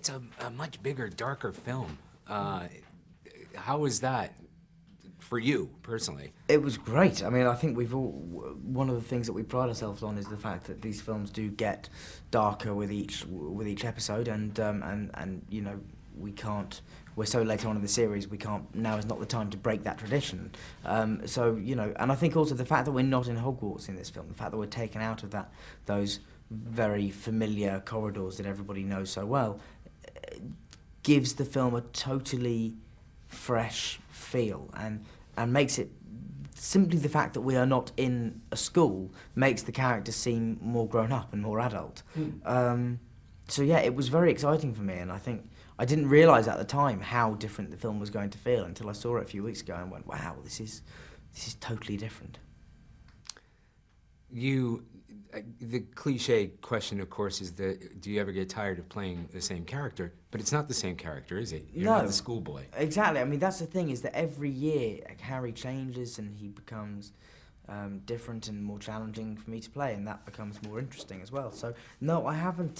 it's a much bigger, darker film. How was that for you, personally? It was great. I mean, I think we've all... One of the things that we pride ourselves on is the fact that these films do get darker with each episode, and you know, we can't... We're so late on in the series, we can't... Now is not the time to break that tradition. So, you know, and I think also the fact that we're not in Hogwarts in this film, the fact that we're taken out of those very familiar corridors that everybody knows so well, gives the film a totally fresh feel, and makes it... Simply the fact that we are not in a school makes the characters seem more grown up and more adult. So yeah, it was very exciting for me, and I think I didn't realise at the time how different the film was going to feel until I saw it a few weeks ago and went, wow, this is totally different. The cliche question, of course, is do you ever get tired of playing the same character? But it's not the same character, is it? You're not the schoolboy. Exactly. I mean, that's the thing, is that every year Harry changes and he becomes different and more challenging for me to play, and that becomes more interesting as well. So no, I haven't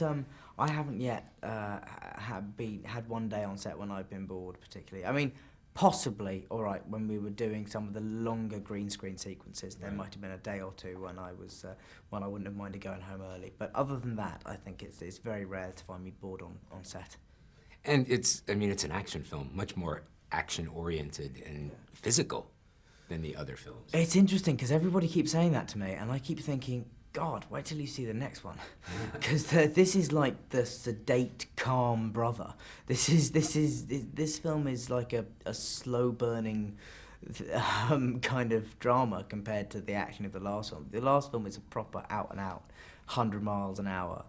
yet had one day on set when I've been bored particularly. I mean, possibly, all right, when we were doing some of the longer green screen sequences, there might have been a day or two when I wouldn't have minded going home early. But other than that, I think it's very rare to find me bored on set. And it's an action film, much more action-oriented and physical than the other films. It's interesting, because everybody keeps saying that to me, and I keep thinking, God, wait till you see the next one, because this is like the sedate, calm brother. This film is like a slow-burning kind of drama compared to the action of the last film. The last film is a proper out-and-out, 100 miles an hour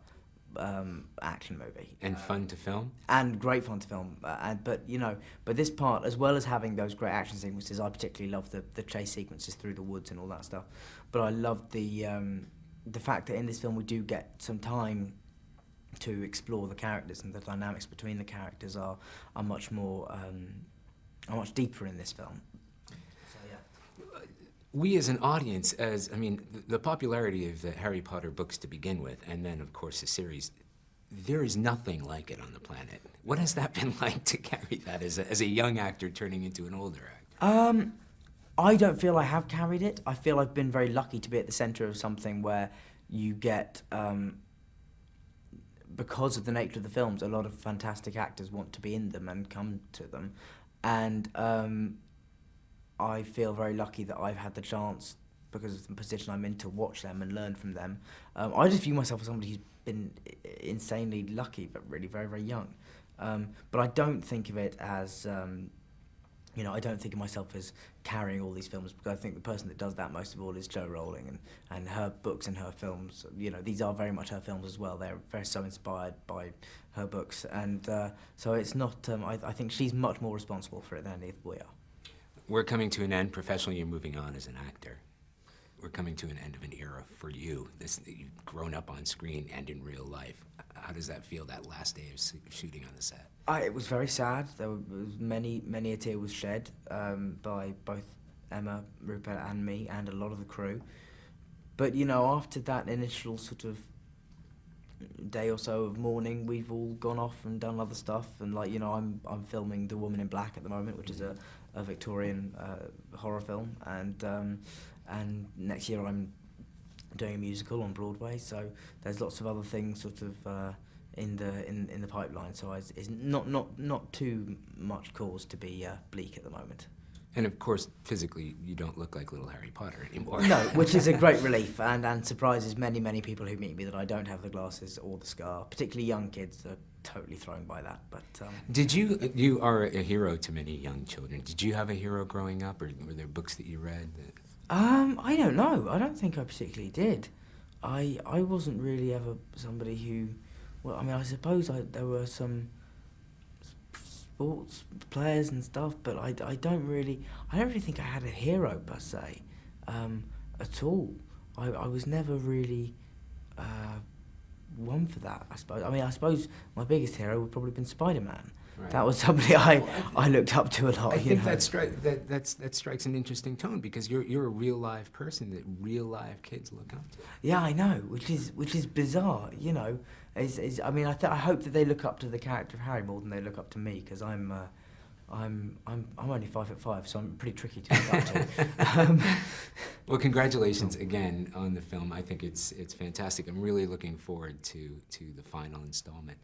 action movie. And fun to film? And great fun to film. But this part, as well as having those great action sequences, I particularly love the chase sequences through the woods and all that stuff. But I love the fact that in this film we do get some time to explore the characters, and the dynamics between the characters are much more, are much deeper in this film. So, yeah. We as an audience, the popularity of the Harry Potter books to begin with, and then of course the series, there is nothing like it on the planet. What has that been like to carry that as a young actor turning into an older actor? I don't feel I have carried it. I feel I've been very lucky to be at the centre of something where you get, because of the nature of the films, a lot of fantastic actors want to be in them and come to them. And I feel very lucky that I've had the chance, because of the position I'm in, to watch them and learn from them. I just view myself as somebody who's been insanely lucky, but really very, very young. But I don't think of it as... I don't think of myself as carrying all these films, because I think the person that does that most of all is Jo Rowling, and her books and her films. These are very much her films as well. They're very so inspired by her books, and so it's not. I think she's much more responsible for it than any of we are. We're coming to an end. Professionally, you're moving on as an actor. We're coming to an end of an era for you. You've grown up on screen and in real life. How does that feel, that last day of shooting on the set? It was very sad. There was many a tear was shed by both Emma, Rupert and me, and a lot of the crew. But after that initial sort of day or so of mourning, we've all gone off and done other stuff. And I'm filming The Woman in Black at the moment, which is a Victorian horror film, and next year I'm doing a musical on Broadway. So there's lots of other things sort of in the pipeline. So it's not too much cause to be bleak at the moment. And of course, physically, you don't look like little Harry Potter anymore. No, which is a great relief, and surprises many people who meet me that I don't have the glasses or the scar. Particularly young kids are totally thrown by that. But you are a hero to many young children. Did you have a hero growing up, or were there books that you read? I don't know. I don't think I particularly did. I wasn't really ever somebody who... Well, I suppose there were some sports players and stuff, but I don't really think I had a hero per se at all. I was never really one for that, I suppose. I suppose my biggest hero would probably have been Spider-Man. Right. That was somebody I looked up to a lot. I think that strikes an interesting tone, because you're a real live person that real live kids look up to. Yeah, I know, which is bizarre, I mean, I hope that they look up to the character of Harry more than they look up to me, because I'm only 5'5", so I'm pretty tricky to look up to. Well, congratulations again on the film. I think it's fantastic. I'm really looking forward to the final installment.